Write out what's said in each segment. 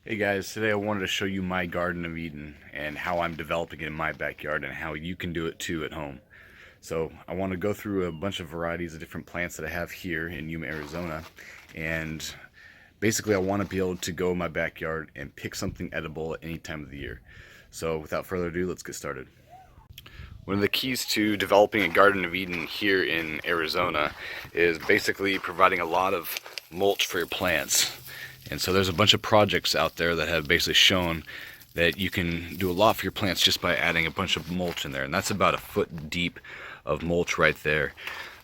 Hey guys, today I wanted to show you my Garden of Eden and how I'm developing it in my backyard and how you can do it too at home. So I want to go through a bunch of varieties of different plants that I have here in Yuma, Arizona, and basically I want to be able to go in my backyard and pick something edible at any time of the year. So without further ado, let's get started. One of the keys to developing a Garden of Eden here in Arizona is basically providing a lot of mulch for your plants. And so there's a bunch of projects out there that have basically shown that you can do a lot for your plants just by adding a bunch of mulch in there. And that's about a foot deep of mulch right there.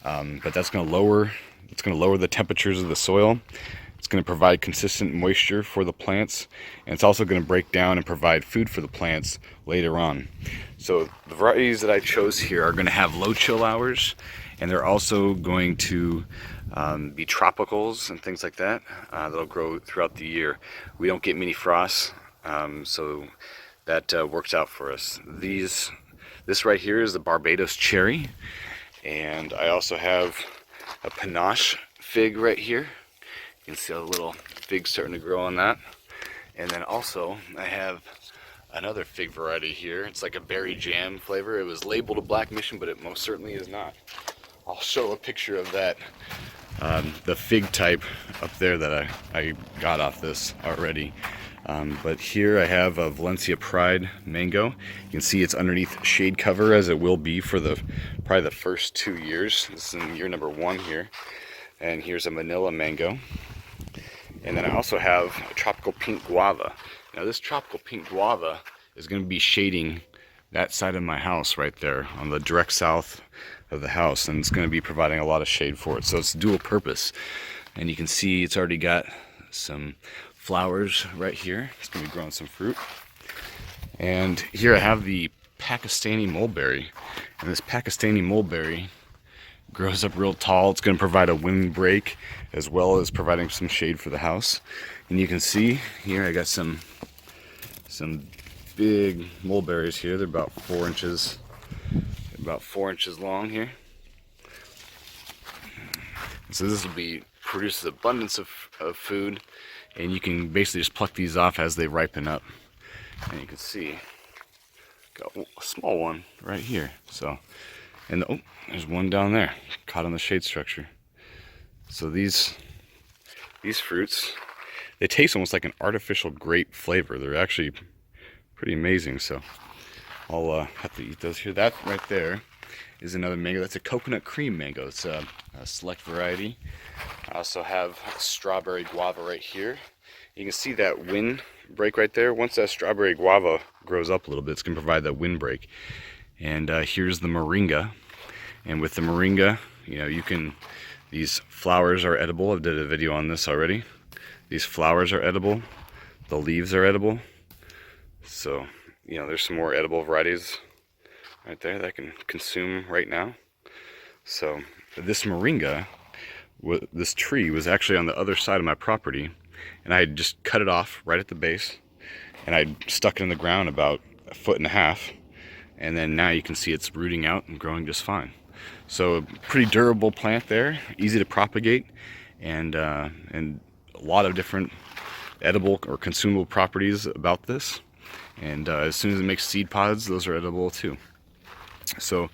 But that's going to lower the temperatures of the soil. It's going to provide consistent moisture for the plants, and it's also going to break down and provide food for the plants later on. So the varieties that I chose here are going to have low chill hours, and they're also going to be tropicals and things like that that'll grow throughout the year. We don't get many frosts, so that works out for us. This right here is the Barbados cherry, and I also have a panache fig right here. You can see a little fig starting to grow on that. And then also I have another fig variety here. It's like a berry jam flavor. It was labeled a black mission, but it most certainly is not. I'll show a picture of that, the fig type up there that I got off this already. But here I have a Valencia Pride mango. You can see it's underneath shade cover, as it will be for probably the first 2 years. This is in year number 1 here. And here's a Manila mango. And then I also have a tropical pink guava. Now this tropical pink guava is going to be shading that side of my house right there on the direct south of the house, and it's going to be providing a lot of shade for it. So it's dual purpose. And you can see it's already got some flowers right here. It's going to be growing some fruit. And here I have the Pakistani mulberry. And this Pakistani mulberry grows up real tall. It's going to provide a windbreak as well as providing some shade for the house. And you can see here I got some big mulberries here. They're about 4 inches long here. So this will produces abundance of food, and you can basically just pluck these off as they ripen up. And you can see got a small one right here. So, and oh, there's one down there caught on the shade structure. So these fruits, they taste almost like an artificial grape flavor. They're actually pretty amazing. So I'll have to eat those here. That right there is another mango. That's a coconut cream mango. It's a select variety. I also have a strawberry guava right here. You can see that wind break right there. Once that strawberry guava grows up a little bit, it's going to provide that wind break. And here's the moringa. And with the moringa, these flowers are edible. I did a video on this already. These flowers are edible. The leaves are edible. So, there's some more edible varieties right there that I can consume right now. So, this moringa, this tree was actually on the other side of my property, and I had just cut it off right at the base, and I stuck it in the ground about 1.5 feet, and then now you can see it's rooting out and growing just fine. So a pretty durable plant there, easy to propagate, and a lot of different edible or consumable properties about this. And as soon as it makes seed pods, those are edible too. So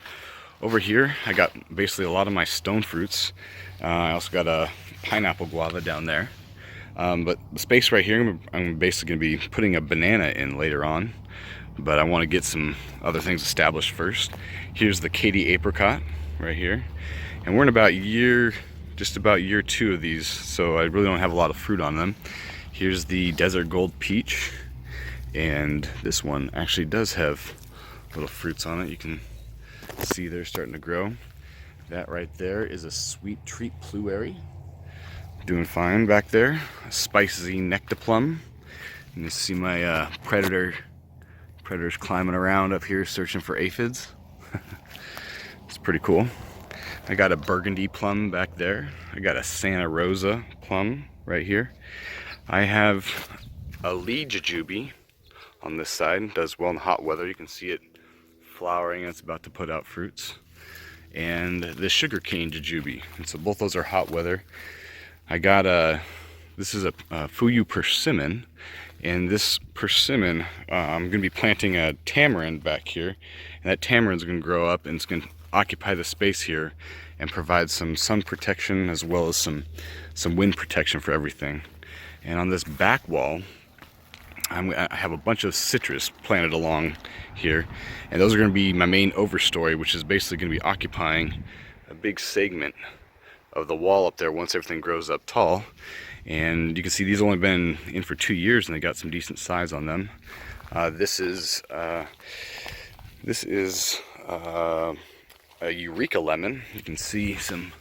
over here, I got basically a lot of my stone fruits. I also got a pineapple guava down there. But the space right here, I'm basically going to be putting a banana in later on. But I want to get some other things established first. Here's the Katy apricot right here. And we're in just about year 2 of these, so I really don't have a lot of fruit on them. Here's the desert gold peach. And this one actually does have little fruits on it. You can see they're starting to grow. That right there is a sweet treat blueberry. Doing fine back there. A spicy Natal Plum. And you see my predators climbing around up here searching for aphids. It's pretty cool. I got a burgundy plum back there. I got a Santa Rosa plum right here. I have a Lee jujube on this side. It does well in hot weather. You can see it flowering. It's about to put out fruits. And the sugarcane jujube. And so both those are hot weather. I got this is a Fuyu persimmon, And this persimmon, I'm going to be planting a tamarind back here, and that tamarind is going to grow up and it's going to occupy the space here and provide some sun protection as well as some wind protection for everything. And on this back wall, I have a bunch of citrus planted along here, and those are going to be my main overstory, which is basically going to be occupying a big segment of the wall up there once everything grows up tall. And you can see these have only been in for 2 years and they got some decent size on them. This is a Eureka lemon. You can see some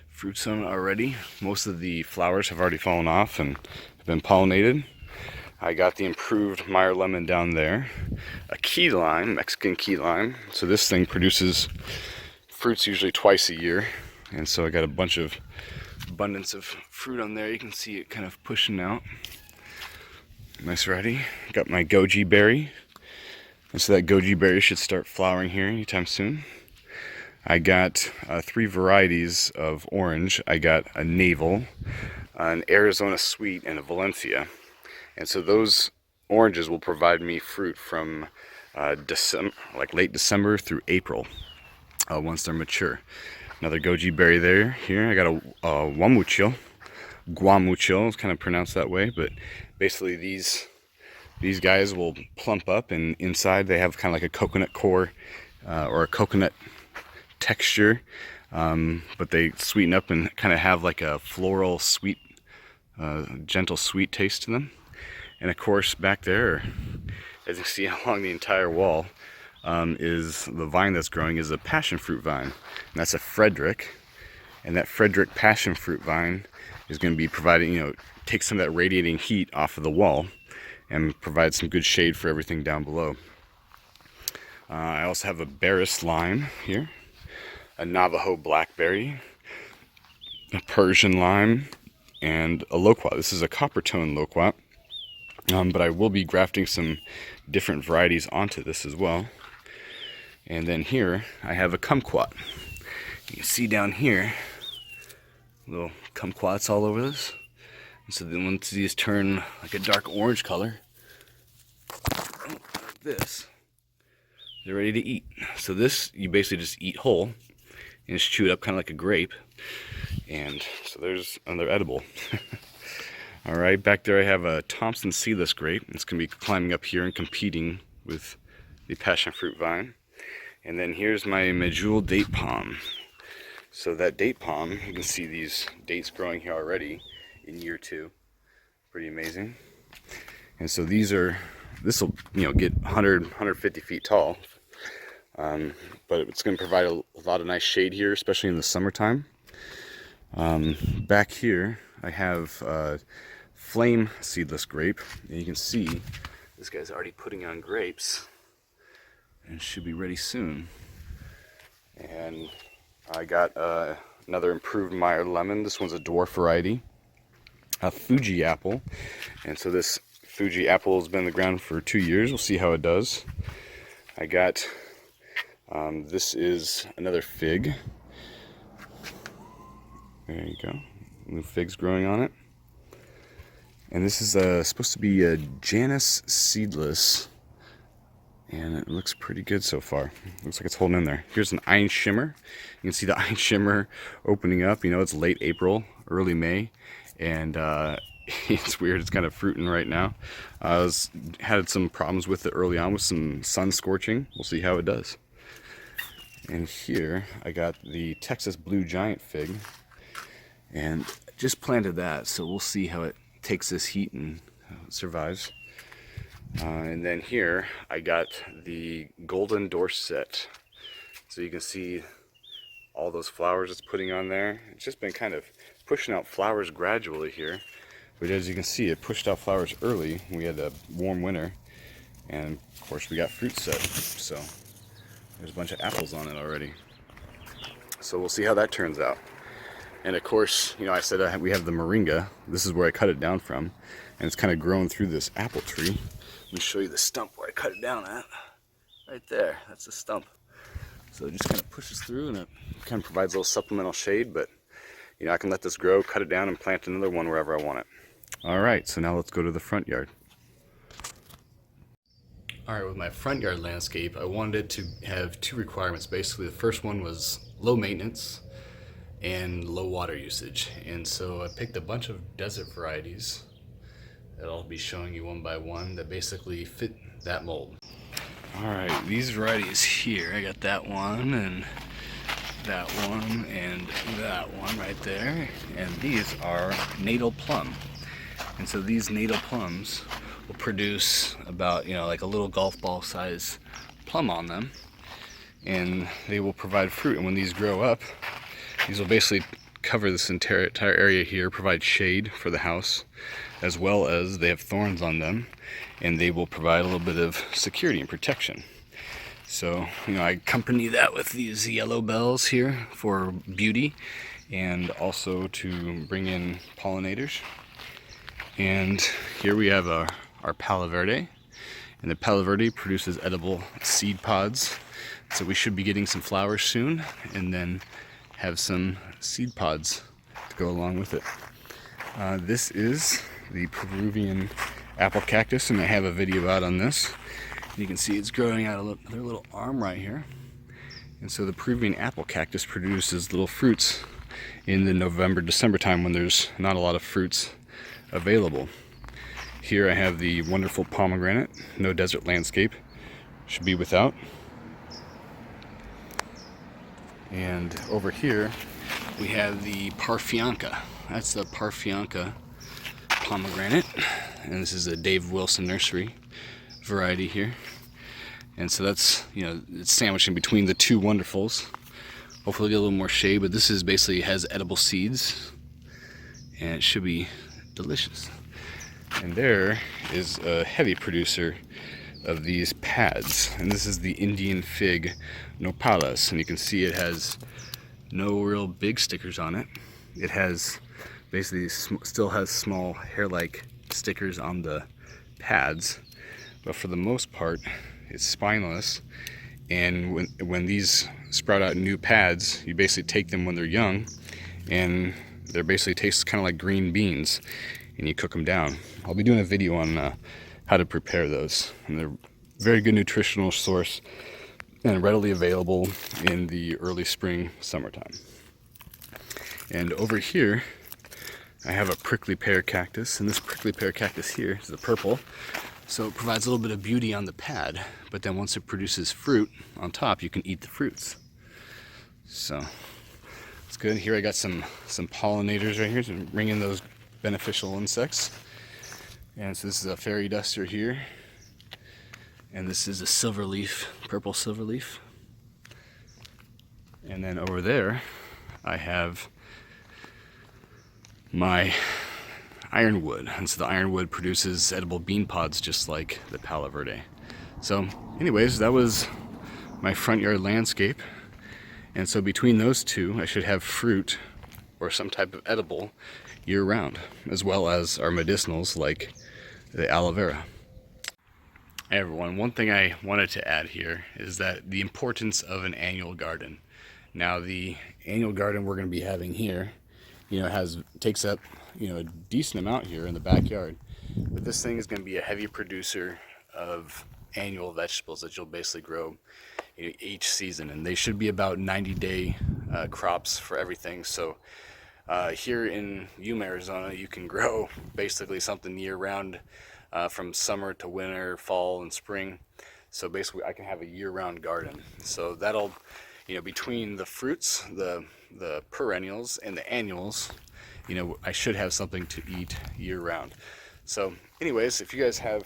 fruits on it already. Most of the flowers have already fallen off and have been pollinated. I got the improved Meyer Lemon down there. A key lime, Mexican key lime. So this thing produces fruits usually twice a year. And so I got abundance of fruit on there. You can see it kind of pushing out. Nice variety. Got my Goji Berry. And so that Goji Berry should start flowering here anytime soon. I got 3 varieties of orange. I got a Navel, an Arizona Sweet, and a Valencia. And so those oranges will provide me fruit from December, like late December through April, once they're mature. Another Goji Berry there. Here I got a Guamuchil, it's kind of pronounced that way, but basically these guys will plump up, and inside they have kind of like a coconut core or a coconut texture, but they sweeten up and kind of have like a floral, sweet, gentle sweet taste to them. And of course back there, as you see along the entire wall, is the vine that's growing is a passion fruit vine, and that's a Frederick. And that Frederick passion fruit vine is going to be providing, take some of that radiating heat off of the wall and provide some good shade for everything down below. I also have a Barris lime here, a Navajo blackberry, a Persian lime, and a loquat. This is a copper tone loquat, but I will be grafting some different varieties onto this as well. And then here I have a kumquat. You can see down here little kumquats all over this. And so then once these turn like a dark orange color, like this, they're ready to eat. So this you basically just eat whole and just chew it up kind of like a grape. And so they're edible. All right, back there I have a Thompson Seedless grape. It's going to be climbing up here and competing with the passion fruit vine. And then here's my medjool date palm. So that date palm, you can see these dates growing here already in year 2. Pretty amazing. And so this will get 100, 150 feet tall. But it's going to provide a lot of nice shade here, especially in the summertime. Back here I have flame seedless grape, and you can see this guy's already putting on grapes and should be ready soon. And I got another improved Meyer Lemon. This one's a dwarf variety. A Fuji apple, and so this Fuji apple has been in the ground for 2 years. We'll see how it does. I got this is another fig. There you go. New figs growing on it. And this is supposed to be a Janus Seedless, and it looks pretty good so far. Looks like it's holding in there. Here's an Ein Shimmer. You can see the Ein Shimmer opening up. It's late April, early May, and it's weird. It's kind of fruiting right now. Had some problems with it early on with some sun scorching. We'll see how it does. And here I got the Texas Blue Giant fig, and just planted that, so we'll see how it takes this heat and survives. And then here I got the Golden Dorset. So you can see all those flowers it's putting on there. It's just been kind of pushing out flowers gradually here. But as you can see, it pushed out flowers early. We had a warm winter, and of course we got fruit set. So there's a bunch of apples on it already. So we'll see how that turns out. And of course, I said we have the moringa. This is where I cut it down from, and it's kind of grown through this apple tree. Let me show you the stump where I cut it down at. Right there, that's the stump. So it just kind of pushes through, and it kind of provides a little supplemental shade, but I can let this grow, cut it down, and plant another one wherever I want it. All right, so now let's go to the front yard. Alright, with my front yard landscape, I wanted it to have two requirements. Basically, the first one was low maintenance and low water usage. And so I picked a bunch of desert varieties that I'll be showing you one by one that basically fit that mold. Alright, these varieties here, I got that one and that one and that one right there. And these are Natal Plum. And so these Natal Plums will produce about, like a little golf ball size plum on them. And they will provide fruit. And when these grow up, these will basically cover this entire area here, provide shade for the house, as well as they have thorns on them, and they will provide a little bit of security and protection. So, I accompany that with these yellow bells here for beauty, and also to bring in pollinators. And here we have our Palo Verde, and the Palo Verde produces edible seed pods. So we should be getting some flowers soon, and then have some seed pods to go along with it. This is the Peruvian apple cactus, and I have a video out on this. You can see it's growing out another little arm right here. And so the Peruvian apple cactus produces little fruits in the November-December time when there's not a lot of fruits available. Here I have the wonderful pomegranate, no desert landscape, should be without. And over here we have the Anca. That's the Anca pomegranate, and this is a Dave Wilson nursery variety here. And so that's, it's sandwiched in between the two wonderfuls. Hopefully get a little more shade, but this is basically has edible seeds, and it should be delicious. And there is a heavy producer of these pads, and this is the Indian fig nopales, and you can see it has no real big stickers on it. It has basically still has small hair-like stickers on the pads, but for the most part it's spineless. And when these sprout out new pads, you basically take them when they're young, and they basically taste kind of like green beans, and you cook them down. I'll be doing a video on how to prepare those, and they're a very good nutritional source and readily available in the early spring, summertime. And over here I have a prickly pear cactus, and this prickly pear cactus here is the purple, so it provides a little bit of beauty on the pad, but then once it produces fruit on top, you can eat the fruits. So it's good. Here I got some pollinators right here to bring in those beneficial insects. And so this is a fairy duster here, and this is a silverleaf, purple silverleaf. And then over there I have my Ironwood, and so the Ironwood produces edible bean pods just like the Palo Verde. So anyways, that was my front yard landscape, and so between those two I should have fruit or some type of edible year round, as well as our medicinals like the aloe vera. Hey everyone, one thing I wanted to add here is that the importance of an annual garden. Now the annual garden we're going to be having here, takes up, a decent amount here in the backyard. But this thing is going to be a heavy producer of annual vegetables that you'll basically grow each season. And they should be about 90-day crops for everything. So here in Yuma, Arizona, you can grow basically something year-round from summer to winter, fall, and spring. So basically I can have a year-round garden. So that'll, between the fruits, the perennials, and the annuals, I should have something to eat year-round. So anyways, if you guys have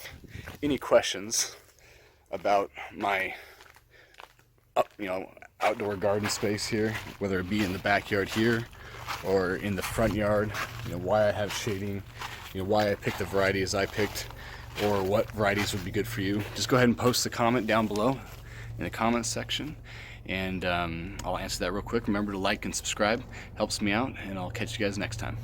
any questions about my outdoor garden space here, whether it be in the backyard here or in the front yard, why I have shading, why I picked the varieties I picked, or what varieties would be good for you, just go ahead and post a comment down below in the comments section, and I'll answer that real quick. Remember to like and subscribe, helps me out, and I'll catch you guys next time.